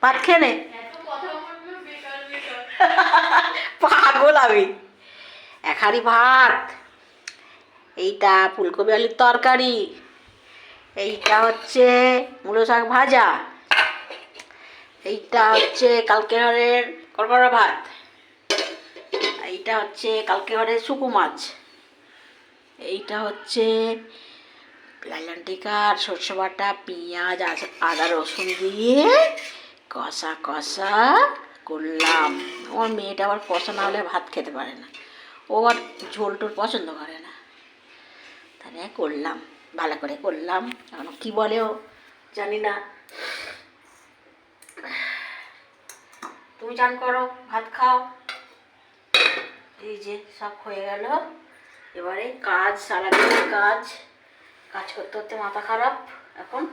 ভাত খেয়ে নে। পাগল আমি। এক হাঁড়ি ভাত, এইটা ফুলকপি আলুর তরকারি, এইটা হচ্ছে মূলো শাক ভাজা, এইটা হচ্ছে কালকে ঘরের কড়কড়া ভাত, এইটা হচ্ছে কালকে ঘরের শুকু মাছ, এইটা হচ্ছে লালটিকার সর্ষে বাটা পেঁয়াজ আদা রসুন দিয়ে কষা কষা করলাম। আমার মেয়েটা আবার কষা না হলে ভাত খেতে পারে না, ও আর ঝোল টোল পছন্দ করে না, তাহলে করলাম, ভালো করে করলাম। এখন কী বলে ও জানি না। তুমি চান করো, ভাত খাও। এই যে সব হয়ে গেল, এবারে কাজ, সারাদিনের কাজ, কাজ করতে করতে মাথা খারাপ এখন।